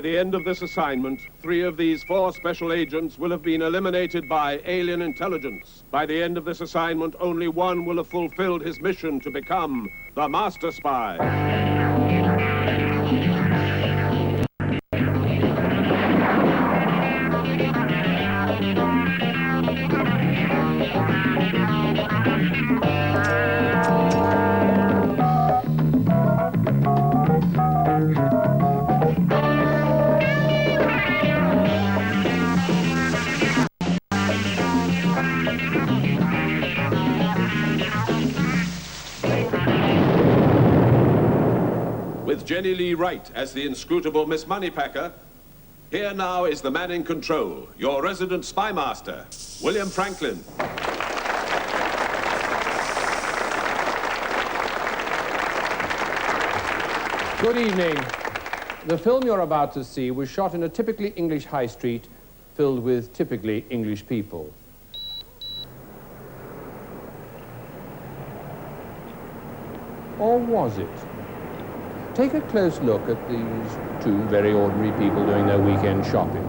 the end of this assignment, 3 of these 4 special agents will have been eliminated by alien intelligence. By the end of this assignment, only one will have fulfilled his mission to become the Masterspy. With Jenny Lee Wright as the inscrutable Miss Moneypacker, here now is the man in control, your resident spy master, William Franklin. Good evening. The film you're about to see was shot in a typically English high street filled with typically English people. Or was it? Take a close look at these 2 very ordinary people doing their weekend shopping.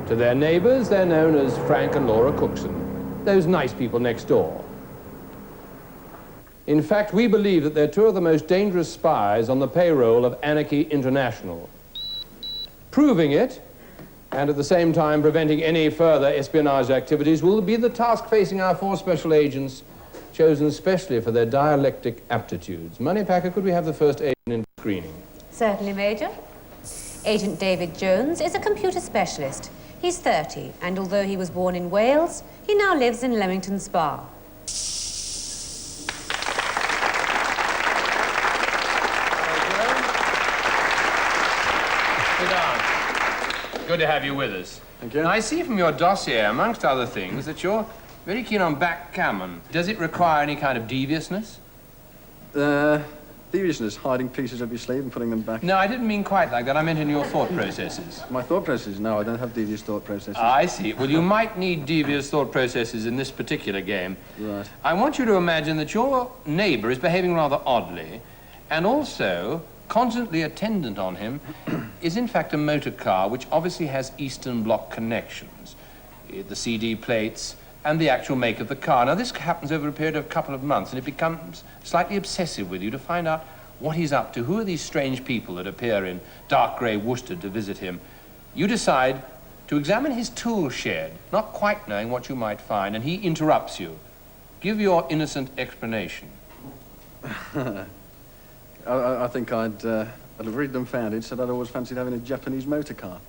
To their neighbors, they're known as Frank and Laura Cookson, those nice people next door. In fact, we believe that they're 2 of the most dangerous spies on the payroll of Anarchy International. Proving it, and at the same time preventing any further espionage activities, will be the task facing our 4 special agents, chosen specially for their dialectic aptitudes. Moneypacker, could we have the first agent in screening? Certainly, Major. Agent David Jones is a computer specialist. He's 30, and although he was born in Wales, he now lives in Leamington Spa. Sit down. Good to have you with us. Thank you. Now, I see from your dossier, amongst other things, that you're very keen on backgammon. Does it require any kind of deviousness? Deviousness, hiding pieces of your sleeve and putting them back. No, I didn't mean quite like that. I meant in your thought processes. My thought processes? No, I don't have devious thought processes. I see. Well, you might need devious thought processes in this particular game. Right. I want you to imagine that your neighbor is behaving rather oddly, and also, constantly attendant on him, is in fact a motor car which obviously has Eastern Bloc connections. The CD plates, and the actual make of the car. Now, this happens over a period of a couple of months, and it becomes slightly obsessive with you to find out what he's up to. Who are these strange people that appear in dark grey worsted to visit him? You decide to examine his tool shed, not quite knowing what you might find, and he interrupts you. Give your innocent explanation. I think I'd have really dumbfounded, said I'd always fancied having a Japanese motor car.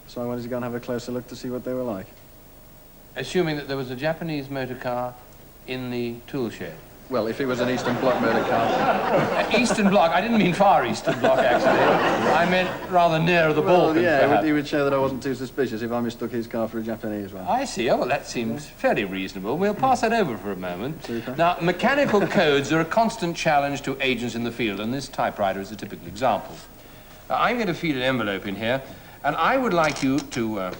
So I wanted to go and have a closer look to see what they were like. Assuming that there was a Japanese motor car in the tool shed. Well, if it was an Eastern Bloc motor car. Eastern Bloc? I didn't mean Far Eastern Bloc, actually. I meant rather near the Balkans, yeah, perhaps. he would show that I wasn't too suspicious if I mistook his car for a Japanese one. I see. Oh, well, that seems fairly reasonable. We'll pass that over for a moment. Super. Now, mechanical codes are a constant challenge to agents in the field, and this typewriter is a typical example. Now, I'm going to feed an envelope in here, and I would like you to...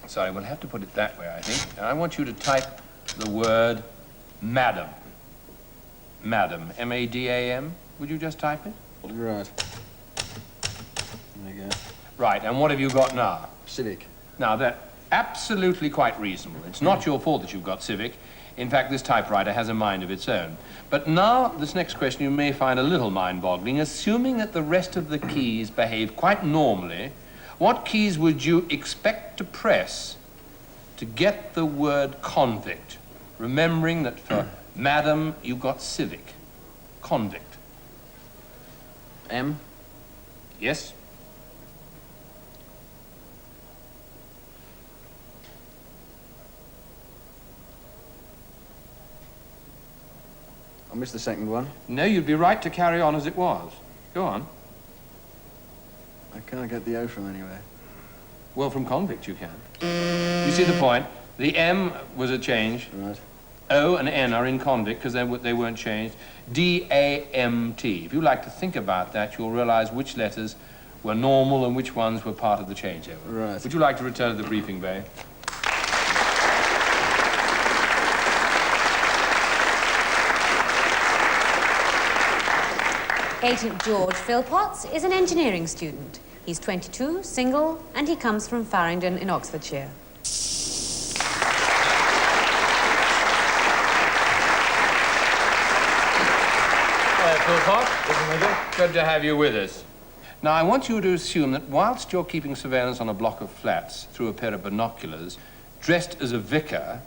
Sorry, we'll have to put it that way, I think. And I want you to type the word madam. Madam. M-A-D-A-M. Would you just type it? Right. There you go. Right, and what have you got now? Civic. Now, that's absolutely quite reasonable. It's not your fault that you've got Civic. In fact, this typewriter has a mind of its own. But now, this next question you may find a little mind-boggling. Assuming that the rest of the keys behave quite normally, what keys would you expect to press to get the word convict? Remembering that for madam, you got civic. Convict. M? Yes? I missed the second one. No, you'd be right to carry on as it was. Go on. I can't get the O from anywhere. Well, from convict you can. You see the point? The M was a change. Right. O and N are in convict because they weren't changed. D-A-M-T. If you like to think about that, you'll realize which letters were normal and which ones were part of the changeover. Right. Would you like to return to the briefing bay? Agent George Philpott is an engineering student. He's 22, single, and he comes from Farringdon in Oxfordshire. Philpott. Good to have you with us. Now, I want you to assume that whilst you're keeping surveillance on a block of flats through a pair of binoculars, dressed as a vicar,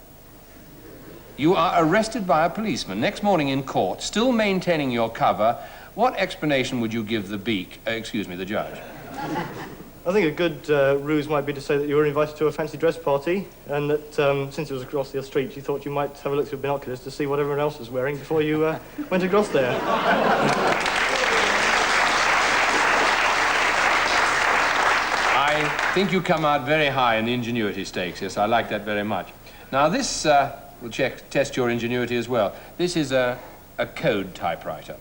you are arrested by a policeman next morning in court, still maintaining your cover. What explanation would you give the the judge? I think a good ruse might be to say that you were invited to a fancy dress party and that since it was across the street, you thought you might have a look through binoculars to see what everyone else was wearing before you went across there. I think you come out very high in the ingenuity stakes. Yes, I like that very much. Now, this will test your ingenuity as well. This is a code typewriter.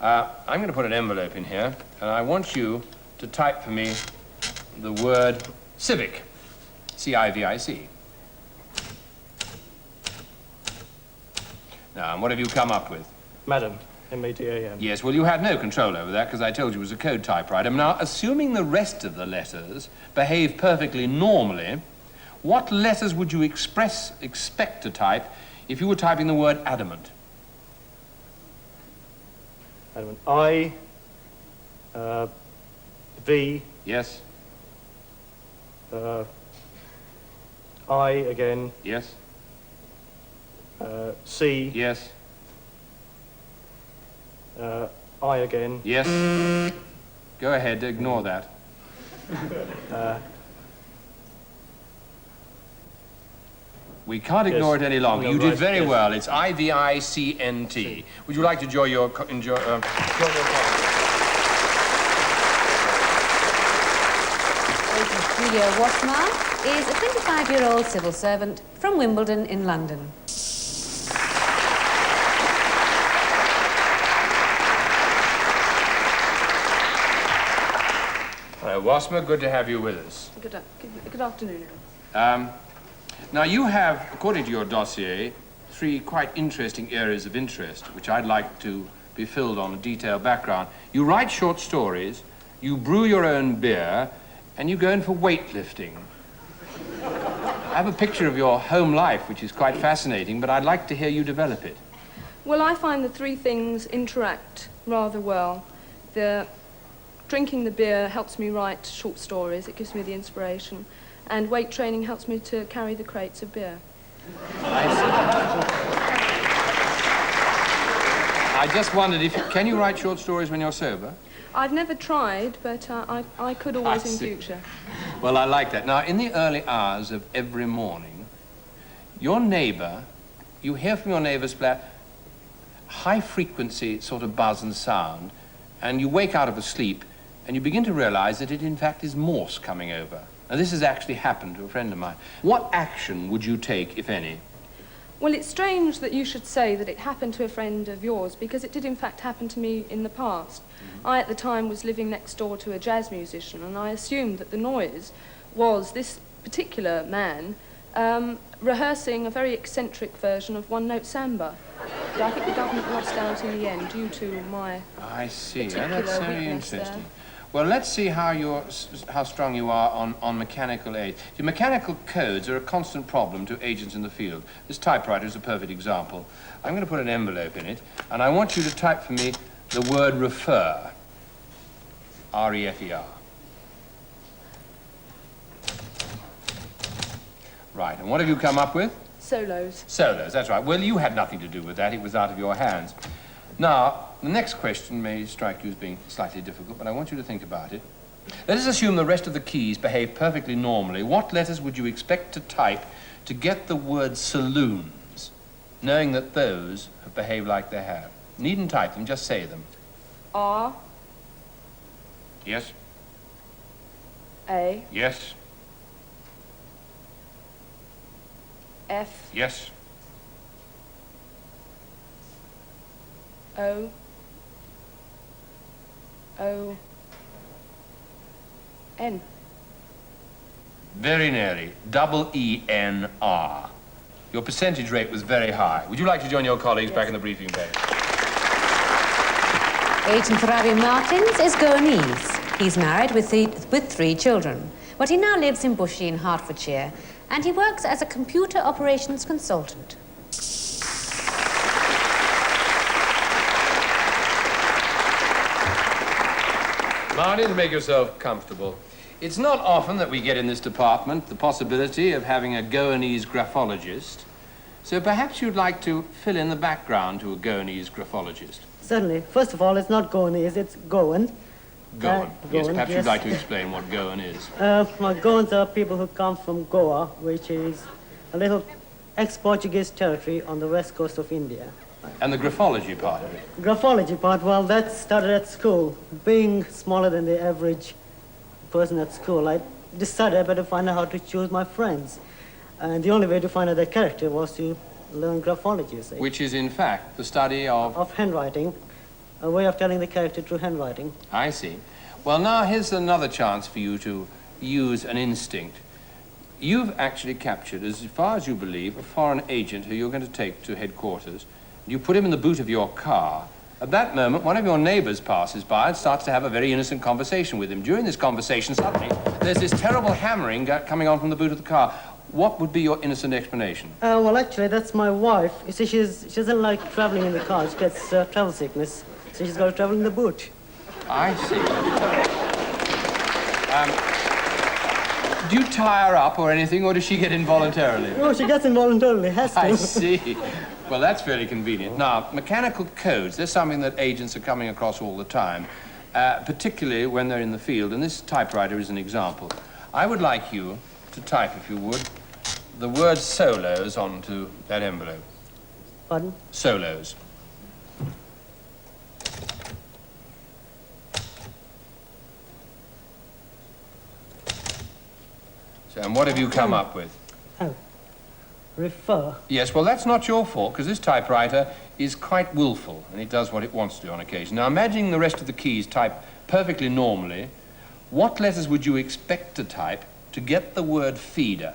I'm going to put an envelope in here, and I want you to type for me the word civic, C-I-V-I-C. Now, and what have you come up with? Madam, M-A-D-A-M. Yes, well, you had no control over that because I told you it was a code typewriter. Now, assuming the rest of the letters behave perfectly normally, what letters would you expect to type if you were typing the word adamant? Adamant. I, V. Yes. I again. Yes. C. Yes. I again. Yes. Go ahead, ignore that. We can't ignore it any longer. No, You did right, very yes. well. It's I-V-I-C-N-T. Would you like to enjoy your... Agent Julia Wassmer is a 25-year-old civil servant from Wimbledon in London. Hello, Wassmer. Good to have you with us. Good afternoon. Now, you have, according to your dossier, 3 quite interesting areas of interest, which I'd like to be filled on a detailed background. You write short stories, you brew your own beer, and you go in for weightlifting. I have a picture of your home life, which is quite fascinating, but I'd like to hear you develop it. Well, I find the 3 things interact rather well. Drinking the beer helps me write short stories. It gives me the inspiration. And weight training helps me to carry the crates of beer. I just wondered if... Can you write short stories when you're sober? I've never tried, but I could always in future. Well, I like that. Now, in the early hours of every morning, your neighbor, you hear from your neighbor's flat high-frequency sort of buzz and sound, and you wake out of a sleep, and you begin to realize that it, in fact, is Morse coming over. Now, this has actually happened to a friend of mine. What action would you take, if any? Well, it's strange that you should say that it happened to a friend of yours, because it did, in fact, happen to me in the past. I, at the time, was living next door to a jazz musician, and I assumed that the noise was this particular man rehearsing a very eccentric version of one-note samba. But I think the government lost out in the end due to my I see. Yeah, particular that's very weakness interesting. there. Well, let's see how strong you are on mechanical aids. The mechanical codes are a constant problem to agents in the field. This typewriter is a perfect example. I'm going to put an envelope in it, and I want you to type for me the word refer. R-E-F-E-R. Right, and what have you come up with? solos. Solos, that's right. Well, you had nothing to do with that. It was out of your hands. Now, the next question may strike you as being slightly difficult, but I want you to think about it. Let us assume the rest of the keys behave perfectly normally. What letters would you expect to type to get the word saloons, knowing that those have behaved like they have? Needn't type them, just say them. R, Yes? A, Yes? F, Yes? O, O, N. Very nearly. Double E-N-R. Your percentage rate was very high. Would you like to join your colleagues back in the briefing bay? Agent Ravi Martins is Goanese. He's married with 3 children, but he now lives in Bushey in Hertfordshire, and he works as a computer operations consultant. Martin, make yourself comfortable. It's not often that we get in this department the possibility of having a Goanese graphologist, so perhaps you'd like to fill in the background to a Goanese graphologist. Certainly. First of all, it's not Goanese, it's Goan. Goan. Yes, Goan, perhaps yes. you'd like to explain what Goan is. Well, Goans are people who come from Goa, which is a little ex-Portuguese territory on the west coast of India. And the graphology part of it. Graphology part, well, that started at school. Being smaller than the average person at school, I decided I better find out how to choose my friends. And the only way to find out their character was to learn graphology, you see. Which is, in fact, the study of... Of handwriting, a way of telling the character through handwriting. I see. Well, now, here's another chance for you to use an instinct. You've actually captured, as far as you believe, a foreign agent who you're going to take to headquarters. You put him in the boot of your car. At that moment, one of your neighbors passes by and starts to have a very innocent conversation with him. During this conversation, suddenly, there's this terrible hammering coming on from the boot of the car. What would be your innocent explanation? Well, actually, that's my wife. You see, she doesn't like traveling in the car. She gets travel sickness, so she's got to travel in the boot. I see. Do you tie her up or anything, or does she get involuntarily? No, she gets involuntarily, has to. I see. Well, that's fairly convenient. Now, mechanical codes, they're something that agents are coming across all the time, particularly when they're in the field, and this typewriter is an example. I would like you to type, if you would, the word solos onto that envelope. Pardon? Solos. So, and what have you come up with? Oh, refer. Yes, well, that's not your fault, because this typewriter is quite willful, and it does what it wants to do on occasion. Now, imagining the rest of the keys type perfectly normally, what letters would you expect to type to get the word feeder?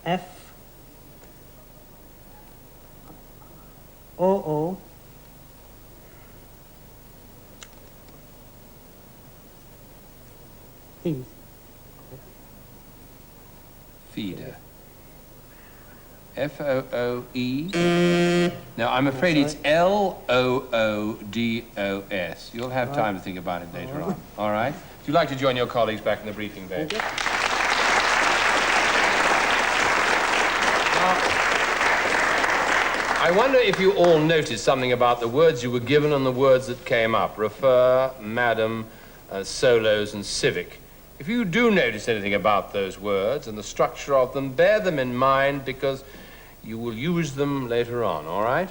F O O E. Feeder. F-O-O-E? Now, I'm afraid it's L-O-O-D-O-S. You'll have time to think about it later on, all right? If you'd like to join your colleagues back in the briefing bay. I wonder if you all noticed something about the words you were given and the words that came up. Refer, madam, solos, and civic. If you do notice anything about those words and the structure of them, bear them in mind because you will use them later on, all right?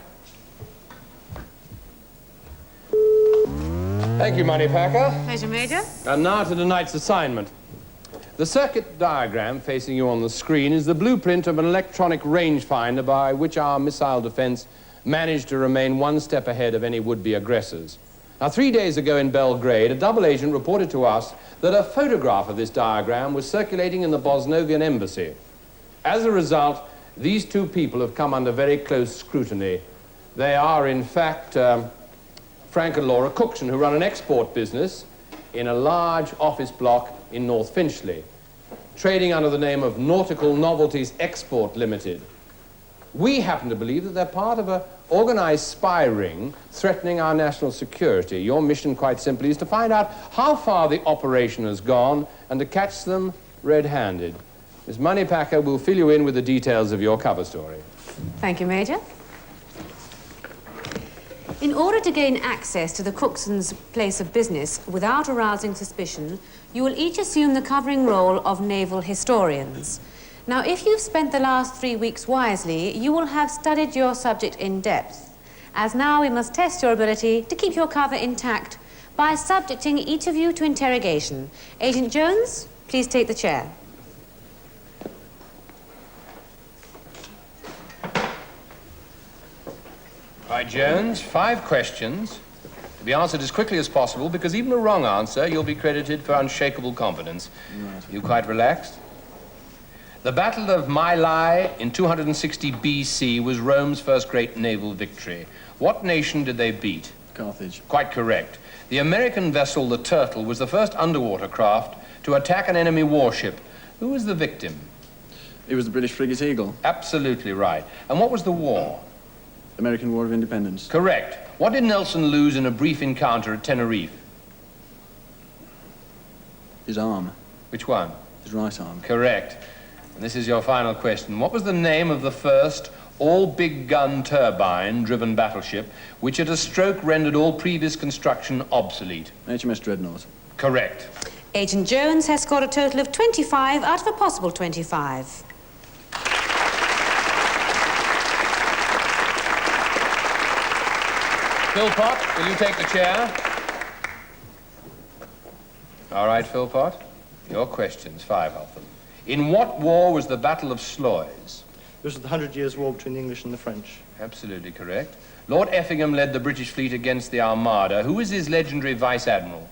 Thank you, Moneypacker. Pleasure, Major. And now to tonight's assignment. The circuit diagram facing you on the screen is the blueprint of an electronic rangefinder by which our missile defense managed to remain one step ahead of any would-be aggressors. Now, 3 days ago in Belgrade, a double agent reported to us that a photograph of this diagram was circulating in the Bosnovian embassy. As a result, these two people have come under very close scrutiny. They are, in fact, Frank and Laura Cookson, who run an export business in a large office block in North Finchley, trading under the name of Nautical Novelties Export Limited. We happen to believe that they're part of an organized spy ring threatening our national security. Your mission, quite simply, is to find out how far the operation has gone and to catch them red-handed. Miss Moneypacker will fill you in with the details of your cover story. Thank you, Major. In order to gain access to the Cookson's place of business without arousing suspicion, you will each assume the covering role of naval historians. Now, if you've spent the last 3 weeks wisely, you will have studied your subject in depth. As now, we must test your ability to keep your cover intact by subjecting each of you to interrogation. Agent Jones, please take the chair. Right, Jones, 5 questions to be answered as quickly as possible, because even a wrong answer, you'll be credited for unshakable competence. You quite relaxed? The Battle of My Lai in 260 BC was Rome's first great naval victory. What nation did they beat? Carthage. Quite correct. The American vessel, the Turtle, was the first underwater craft to attack an enemy warship. Who was the victim? It was the British frigate Eagle. Absolutely right. And what was the war? American War of Independence. Correct. What did Nelson lose in a brief encounter at Tenerife? His arm. Which one? His right arm. Correct. And this is your final question. What was the name of the first all-big gun turbine-driven battleship which at a stroke rendered all previous construction obsolete? HMS Dreadnought. Correct. Agent Jones has scored a total of 25 out of a possible 25. Philpott, will you take the chair? All right, Philpott. Your questions, 5 of them. In what war was the Battle of Sluys? It was the 100 Years' War between the English and the French. Absolutely correct. Lord Effingham led the British fleet against the Armada. Who was his legendary vice-admiral?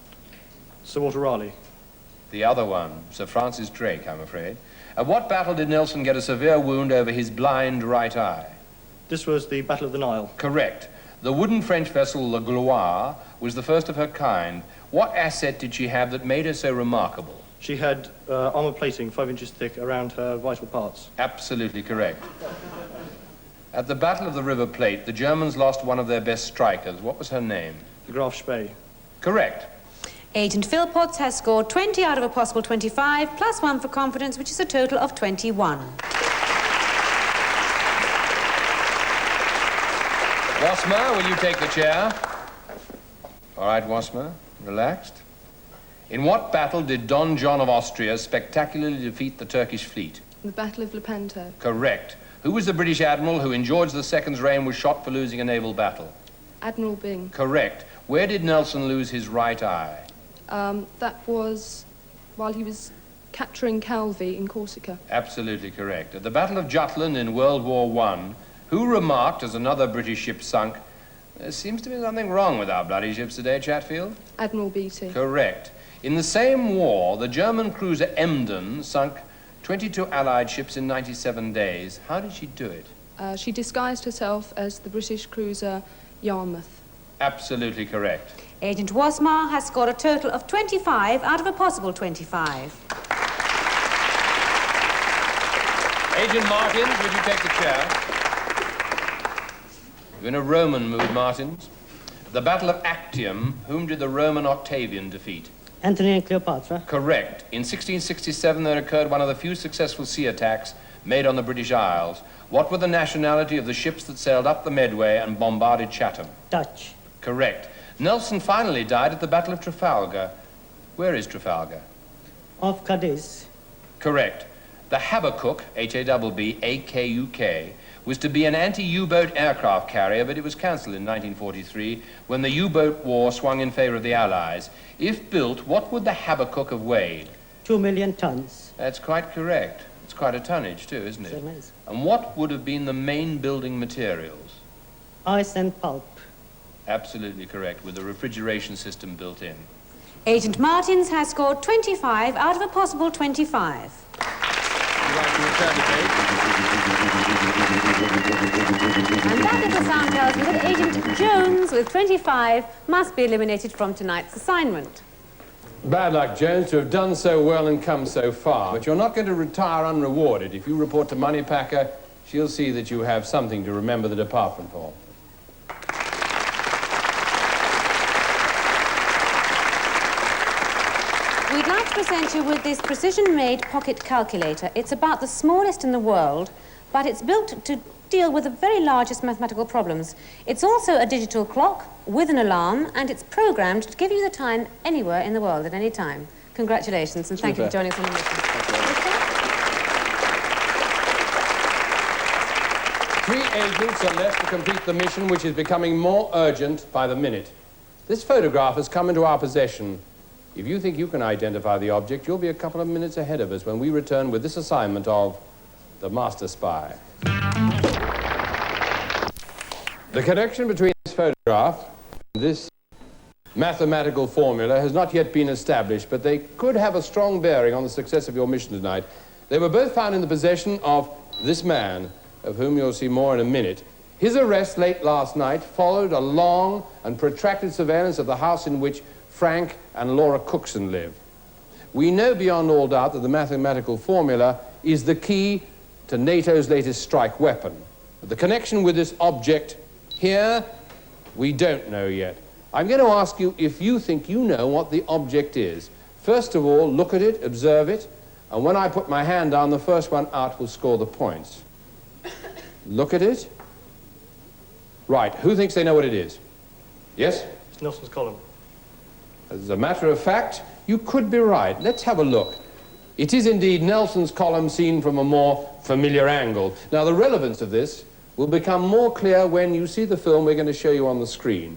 Sir Walter Raleigh. The other one, Sir Francis Drake, I'm afraid. At what battle did Nelson get a severe wound over his blind right eye? This was the Battle of the Nile. Correct. The wooden French vessel, La Gloire, was the first of her kind. What asset did she have that made her so remarkable? She had armor plating 5 inches thick around her vital parts. Absolutely correct. At the Battle of the River Plate, the Germans lost one of their best strikers. What was her name? The Graf Spee. Correct. Agent Philpott has scored 20 out of a possible 25, plus 1 for confidence, which is a total of 21. Wassmer, will you take the chair? All right, Wassmer, relaxed. In what battle did Don John of Austria spectacularly defeat the Turkish fleet? The Battle of Lepanto. Correct. Who was the British admiral who in George II's reign was shot for losing a naval battle? Admiral Byng. Correct. Where did Nelson lose his right eye? That was while he was capturing Calvi in Corsica. Absolutely correct. At the Battle of Jutland in World War I, who remarked as another British ship sunk, there seems to be something wrong with our bloody ships today, Chatfield? Admiral Beatty. Correct. In the same war, the German cruiser Emden sunk 22 Allied ships in 97 days. How did she do it? She disguised herself as the British cruiser Yarmouth. Absolutely correct. Agent Wassmer has scored a total of 25 out of a possible 25. Agent Martins, would you take the chair? You're in a Roman mood, Martins. The Battle of Actium, whom did the Roman Octavian defeat? Antony and Cleopatra. Correct. In 1667, there occurred one of the few successful sea attacks made on the British Isles. What were the nationality of the ships that sailed up the Medway and bombarded Chatham? Dutch. Correct. Nelson finally died at the Battle of Trafalgar. Where is Trafalgar? Off Cadiz. Correct. The Habakkuk, H-A-B-B-A-K-U-K, was to be an anti-U-boat aircraft carrier, but it was cancelled in 1943 when the U-boat war swung in favor of the Allies. If built, what would the Habakkuk have weighed? 2 million tons. That's quite correct. It's quite a tonnage too, isn't it? It is. And what would have been the main building materials? Ice and pulp. Absolutely correct, with a refrigeration system built in. Agent Martins has scored 25 out of a possible 25. Would you like to return the date? And that little sound tells me that Agent Jones, with 25, must be eliminated from tonight's assignment. Bad luck, Jones, to have done so well and come so far. But you're not going to retire unrewarded. If you report to Moneypacker, she'll see that you have something to remember the department for. We'd like to present you with this precision-made pocket calculator. It's about the smallest in the world, but it's built to deal with the very largest mathematical problems. It's also a digital clock with an alarm, and it's programmed to give you the time anywhere in the world at any time. Congratulations, and thank you for joining us on the mission. 3 agents are left to complete the mission, which is becoming more urgent by the minute. This photograph has come into our possession. If you think you can identify the object, you'll be a couple of minutes ahead of us when we return with this assignment of the Masterspy. The connection between this photograph and this mathematical formula has not yet been established, but they could have a strong bearing on the success of your mission tonight. They were both found in the possession of this man, of whom you'll see more in a minute. His arrest late last night followed a long and protracted surveillance of the house in which Frank and Laura Cookson live. We know beyond all doubt that the mathematical formula is the key to NATO's latest strike weapon. But the connection with this object here, we don't know yet. I'm going to ask you if you think you know what the object is. First of all, look at it, observe it, and when I put my hand down, the first one out will score the points. Look at it. Right, who thinks they know what it is? Yes? It's Nelson's column. As a matter of fact, you could be right. Let's have a look. It is indeed Nelson's column seen from a more familiar angle. Now, the relevance of this will become more clear when you see the film we're going to show you on the screen.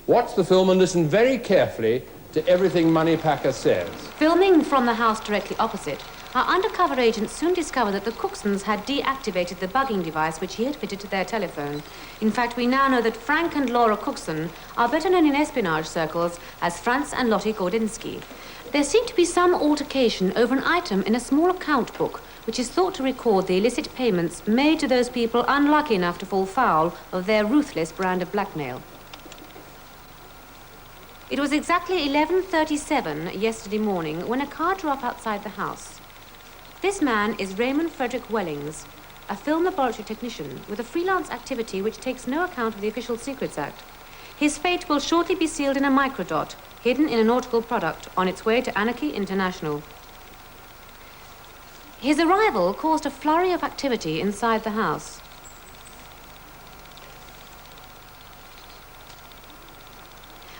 Watch the film and listen very carefully to everything Moneypacker says. Filming from the house directly opposite, our undercover agent soon discovered that the Cooksons had deactivated the bugging device which he had fitted to their telephone. In fact, we now know that Frank and Laura Cookson are better known in espionage circles as Franz and Lottie Gordinsky. There seemed to be some altercation over an item in a small account book which is thought to record the illicit payments made to those people unlucky enough to fall foul of their ruthless brand of blackmail. It was exactly 11:37 yesterday morning when a car drew up outside the house. This man is Raymond Frederick Wellings, a film laboratory technician with a freelance activity which takes no account of the Official Secrets Act. His fate will shortly be sealed in a microdot, hidden in a nautical product on its way to Anarchy International. His arrival caused a flurry of activity inside the house.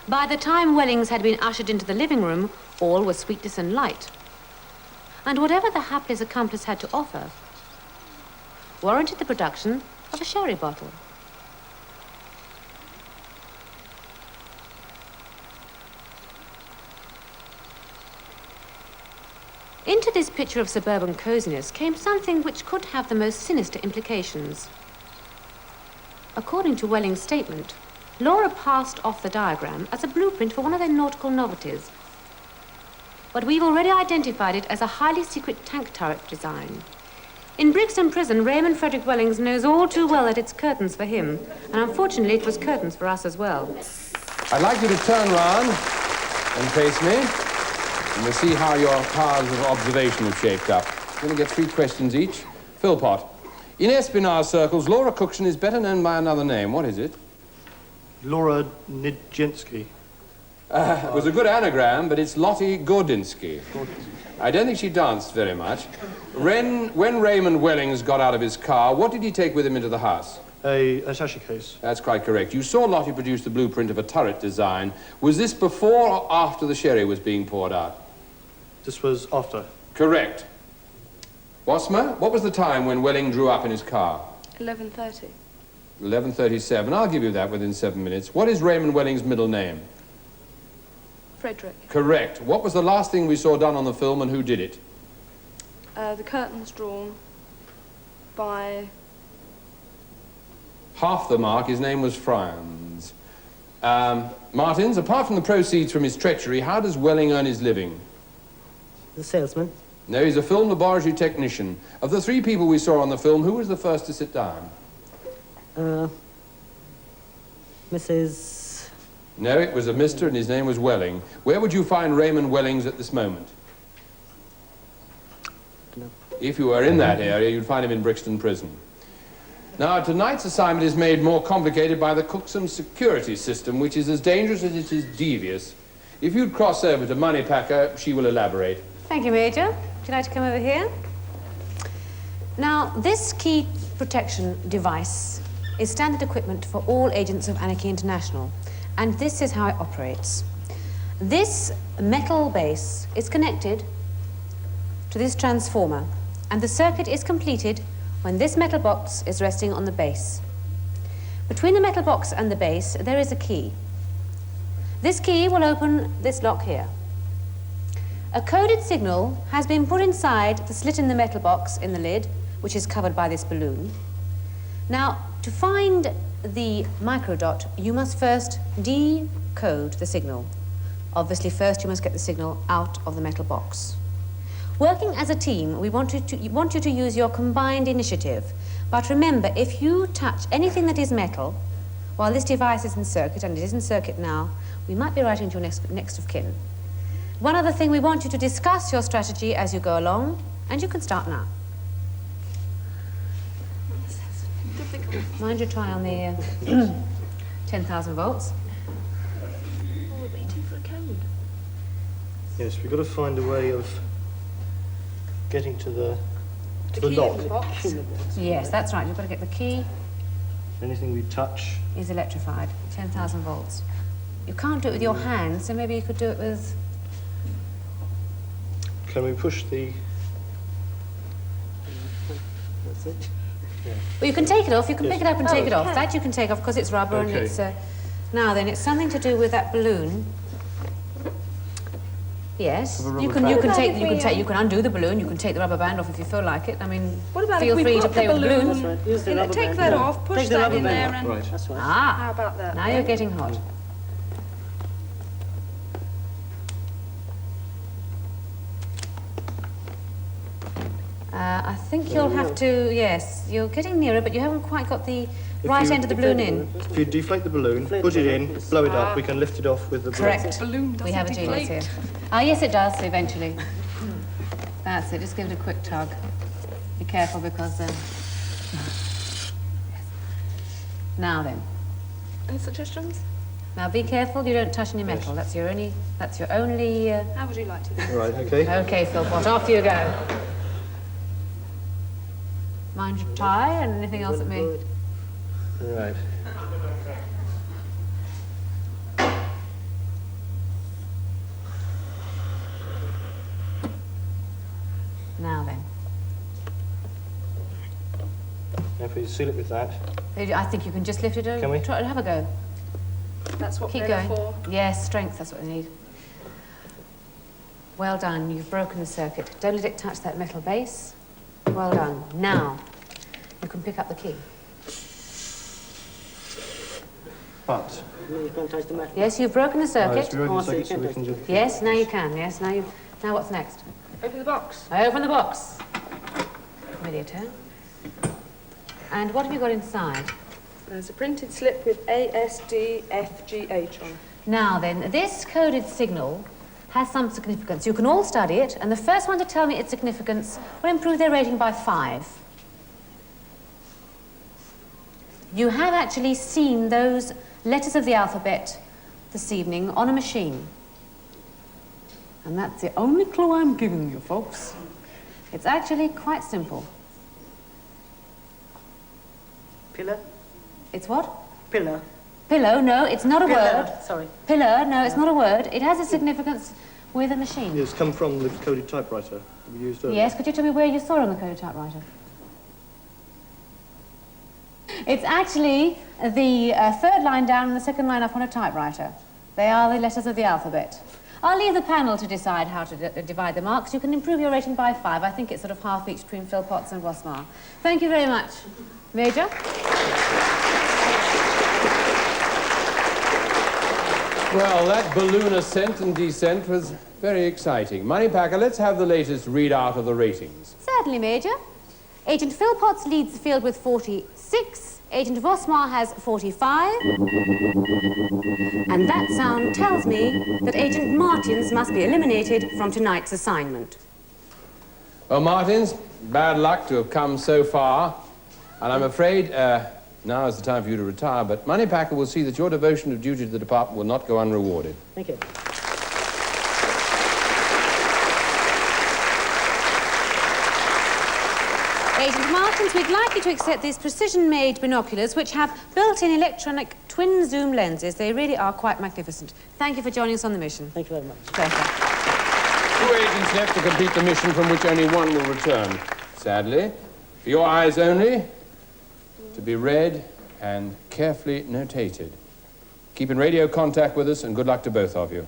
By the time Wellings had been ushered into the living room, all was sweetness and light. And whatever the hapless accomplice had to offer warranted the production of a sherry bottle. Into this picture of suburban coziness came something which could have the most sinister implications. According to Welling's statement, Laura passed off the diagram as a blueprint for one of their nautical novelties. But we've already identified it as a highly secret tank turret design. In Brixton Prison, Raymond Frederick Wellings knows all too well that it's curtains for him, and unfortunately it was curtains for us as well. I'd like you to turn round and face me, and we'll see how your powers of observation have shaped up. We're going to get 3 questions each. Philpott. In espionage circles, Laura Cookson is better known by another name. What is it? Laura Nijinsky. It was a good anagram, but it's Lottie Gordinsky. I don't think she danced very much. When Raymond Wellings got out of his car, what did he take with him into the house? An attaché case. That's quite correct. You saw Lottie produce the blueprint of a turret design. Was this before or after the sherry was being poured out? This was after. Correct. Wassmer, what was the time when Welling drew up in his car? 11:30. 11:37. I'll give you that within 7 minutes. What is Raymond Welling's middle name? Frederick. Correct. What was the last thing we saw done on the film and who did it? The curtains drawn by... Half the mark. His name was Franz. Martins, apart from the proceeds from his treachery, how does Welling earn his living? The salesman. No, he's a film laboratory technician. Of the 3 people we saw on the film, who was the first to sit down? Mrs. No, it was a Mr. and his name was Welling. Where would you find Raymond Wellings at this moment? No. If you were in that area, you'd find him in Brixton Prison. Now, tonight's assignment is made more complicated by the Cookson security system, which is as dangerous as it is devious. If you'd cross over to Moneypacker, she will elaborate. Thank you, Major. Would you like to come over here? Now, this key protection device is standard equipment for all agents of Anarchy International, and this is how it operates. This metal base is connected to this transformer, and the circuit is completed when this metal box is resting on the base. Between the metal box and the base, there is a key. This key will open this lock here. A coded signal has been put inside the slit in the metal box in the lid, which is covered by this balloon. Now, to find the microdot, you must first decode the signal. Obviously, first you must get the signal out of the metal box. Working as a team, we want you to use your combined initiative. But remember, if you touch anything that is metal, while this device is in circuit, and it is in circuit now, we might be writing to your next of kin. One other thing, we want you to discuss your strategy as you go along, and you can start now. Mind your try on the 10,000 volts. Oh, we're waiting for a code. Yes, we've got to find a way of getting to the key lock. in the box. Yes, that's right. You've got to get the key. Anything we touch. Is electrified. 10,000 volts. You can't do it with your hands, so maybe you could do it with... Can we push the... That's it. Well, you can take it off. You can Yes. pick it up and take it off. okay. That you can take off because it's rubber and Okay. it's... Now then, it's something to do with that balloon. Yes, Have a you rubber can band. you can undo the balloon. You can take the rubber band off if you feel like it. I mean, What about feel if we free to put play the with the balloon. That's right. Use the rubber Take band. that Yeah. off, push Take the that rubber in band there off. and... Right. That's right. How Ah, about that? now you're getting hot. I think you'll have to, yes, you're getting nearer, but you haven't quite got the right you- end of the balloon in. If you deflate the balloon, Deflate put the it in, balloon. blow it up, we can lift it off with the Correct. Balloon doesn't We have a genius here. deflate. Ah, yes, it does, eventually. That's it, just give it a quick tug. Be careful because... Now then. Any suggestions? Now be careful you don't touch any metal. That's your only... How would you like to do that? Right, okay. Okay, Philpott, off you go. Mind your tie and anything else at me. Right. Now then. Now if we seal it with that. I think you can just lift it over. Can we? Try, have a go. That's what Keep they're going. for. Yes, strength, that's what we need. Well done, you've broken the circuit. Don't let it touch that metal base. Well done. Now, you can pick up the key. But. No, you can't touch the metal. Yes, you've broken the Right, circuit. so we're Oh, in so the you circuit, so can we can touch do... Yes, now you can. Yes, now what's next? Open the box. Open the box. Ready, turn. And what have you got inside? There's a printed slip with ASDFGH on. Now then, this coded signal has some significance. You can all study it, and the first one to tell me its significance will improve their rating by 5. You have actually seen those letters of the alphabet this evening on a machine. And that's the only clue I'm giving you, folks. It's actually quite simple. Pillar? It's what? Pillar. Pillow, no, it's not a Pillar. word. Sorry. Pillar, no, it's not a word. It has a significance with a machine. It's come from the coded typewriter that we used earlier. Yes, could you tell me where you saw it on the coded typewriter? It's actually the third line down and the second line up on a typewriter. They are the letters of the alphabet. I'll leave the panel to decide how to divide the marks. You can improve your rating by 5. I think it's sort of half each between philpotts and wassmer. Thank you very much. Major? Well, that balloon ascent and descent was very exciting. Moneypacker, let's have the latest readout of the ratings. Certainly, Major. Agent Philpotts leads the field with 46. Agent Wassmer has 45. And that sound tells me that Agent Martins must be eliminated from tonight's assignment. Well, Martins, bad luck to have come so far. And I'm afraid now is the time for you to retire, but Moneypacker will see that your devotion of duty to the department will not go unrewarded. Thank you. Agent Martins, we'd like you to accept these precision-made binoculars, which have built-in electronic twin-zoom lenses. They really are quite magnificent. Thank you for joining us on the mission. Thank you very much. Pleasure. 2 agents left to complete the mission from which only one will return. Sadly, for your eyes only, to be read and carefully notated. Keep in radio contact with us, and good luck to both of you.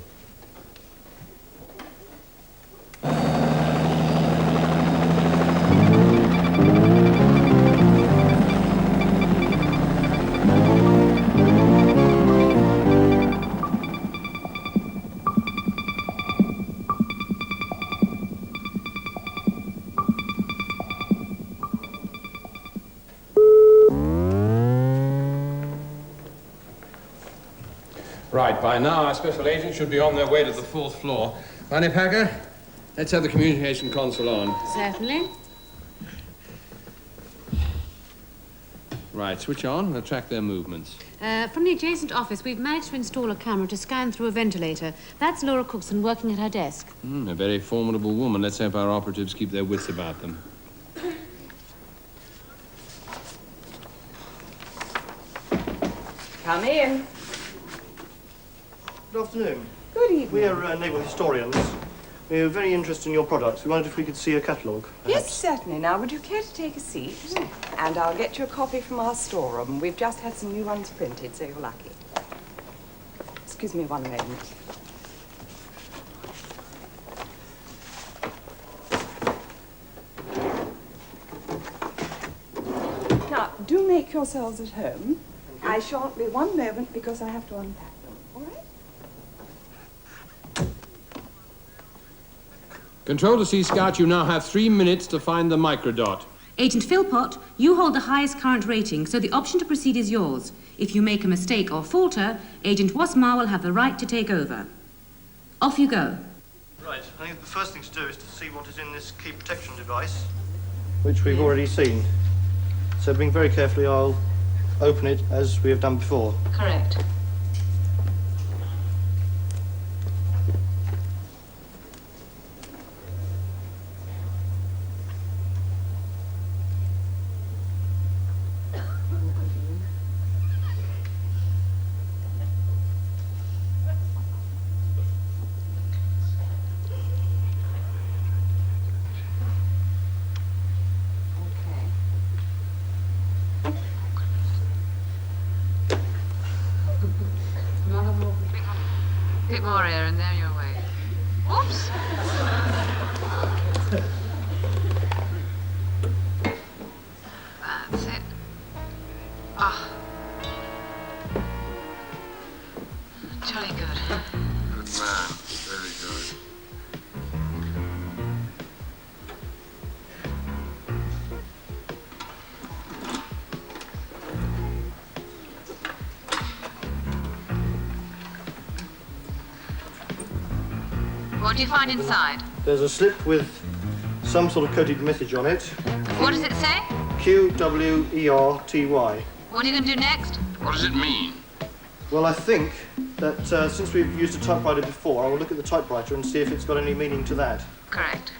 Right, by now our special agents should be on their way to the 4th floor. Bunny Packer, let's have the communication console on. Certainly. Right, switch on. We'll track their movements. From the adjacent office, we've managed to install a camera to scan through a ventilator. That's Laura Cookson working at her desk. A very formidable woman. Let's hope our operatives keep their wits about them. Come in. Good afternoon. Good evening. We are naval historians. We are very interested in your products. We wondered if we could see a catalogue. Yes, certainly. Now, would you care to take a seat? And I'll get you a copy from our storeroom. We've just had some new ones printed, so you're lucky. Excuse me one moment. Now, do make yourselves at home. I shan't be one moment because I have to unpack them, all right? Control to Sea Scout, you now have 3 minutes to find the microdot. Agent Philpott, you hold the highest current rating, so the option to proceed is yours. If you make a mistake or falter, Agent wassmer will have the right to take over. Off you go. Right, I think the first thing to do is to see what is in this key protection device, which we've already seen. So being very carefully, I'll open it as we have done before. Correct. Bit more air and there you're away. Oops! That's it. Ah. Jolly good. Good man. Very good. What do you find inside? There's a slip with some sort of coded message on it. What does it say? QWERTY. What are you going to do next? What does it mean? Well, I think that since we've used a typewriter before, I will look at the typewriter and see if it's got any meaning to that. Correct.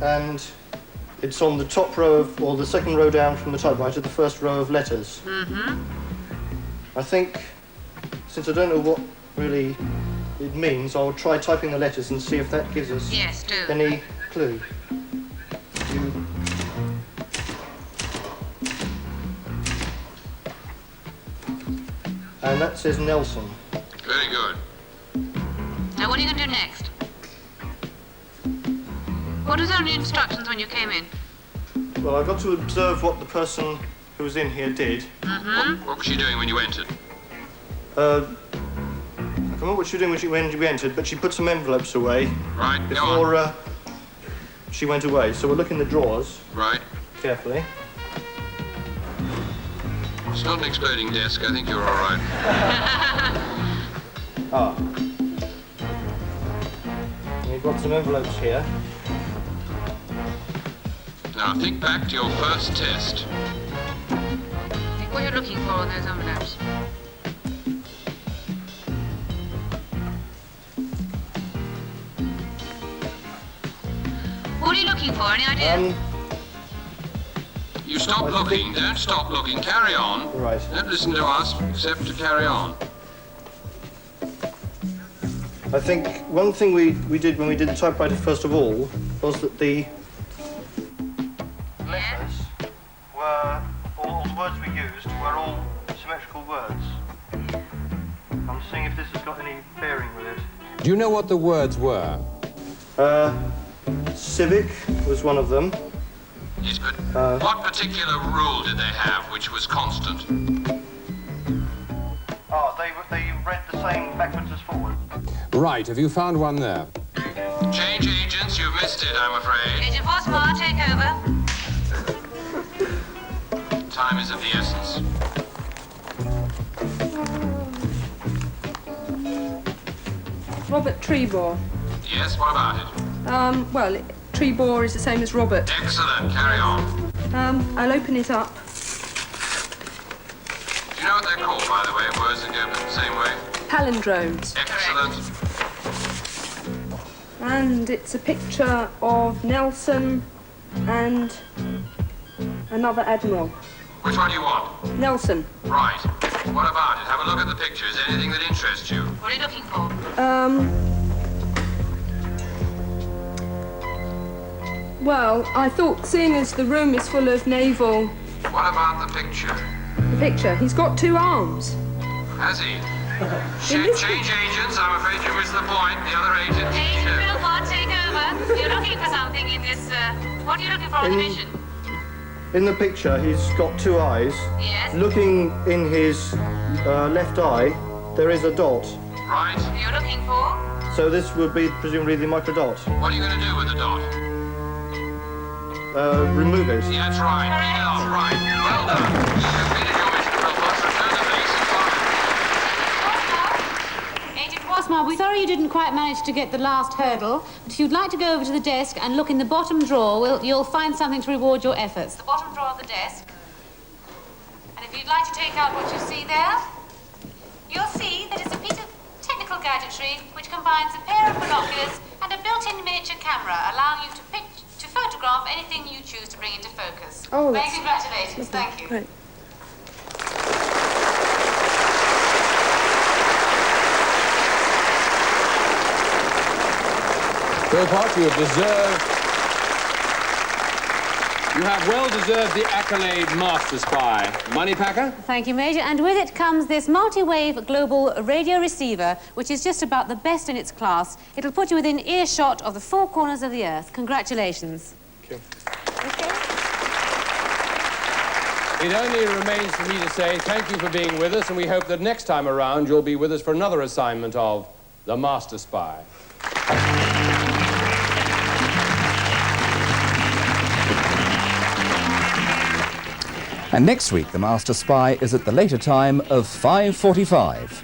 And it's on the top row of, or the second row down from the typewriter, the first row of letters. Mm-hmm. I think, since I don't know what really it means, I'll try typing the letters and see if that gives us Yes, do. any clue. And that says Nelson. Very good. Now, what are you going to do next? What was on your instructions when you came in? Well, I got to observe what the person who was in here did. Mm-hmm. What was she doing when you entered? I can't remember what she was doing when we entered, but she put some envelopes away Right, go before on. she went away. So we'll look in the drawers Right. carefully. It's not an exploding desk. I think you're all right. Ah. We've got some envelopes here. Now, think back to your first test. Think what you're looking for on those envelopes. What are you looking for? Any idea? You stop looking. Don't stop looking. Carry on. Right. Don't listen to us, except to carry on. I think one thing we did when we did the typewriter first of all was that the letters were, all the words we used were all symmetrical words. I'm seeing if this has got any bearing with it. Do you know what the words were? Civic was one of them. Yes, but what particular rule did they have which was constant? Oh, they read the same backwards as forwards. Right, have you found one there? Change agents, you've missed it, I'm afraid. Agent wassmer, take over. Time is of the essence. Robert Trebor. Yes, what about it? Well, Trebor is the same as Robert. Excellent, carry on. I'll open it up. Do you know what they're called, by the way? Words that go the same way? Palindromes. Excellent. And it's a picture of Nelson and another admiral. Which one do you want? Nelson. Right. What about it? Have a look at the pictures. Anything that interests you? What are you looking for? Well, I thought, seeing as the room is full of naval... What about the picture? The picture, he's got 2 arms. Has he? Change agents. I'm afraid you missed the point. The other agent... Agent Philpott, take over. You're looking for something in this, what are you looking for on the mission? In the picture, he's got 2 eyes. Yes? Looking in his left eye, there is a dot. Right. You're looking for? So this would be presumably the microdot. What are you going to do with the dot? Remove it. Yeah, that's right. Read it off. Right. Well done. You completed your mission, Philpott. Return the base and fire. Agent Wassmer, we're sorry you didn't quite manage to get the last hurdle, but if you'd like to go over to the desk and look in the bottom drawer, you'll find something to reward your efforts. The bottom drawer of the desk. And if you'd like to take out what you see there, you'll see that it's a piece of technical gadgetry which combines a pair of binoculars and a built-in miniature camera, allowing you to photograph anything you choose to bring into focus. Oh, Many congratulations. Thank you. Great. Philpott, you have well deserved the accolade Masterspy. Money packer? Thank you, Major. And with it comes this multi-wave global radio receiver, which is just about the best in its class. It'll put you within earshot of the 4 corners of the Earth. Congratulations. Thank you. It only remains for me to say thank you for being with us, and we hope that next time around you'll be with us for another assignment of the Masterspy. And next week, the Master Spy is at the later time of 5:45.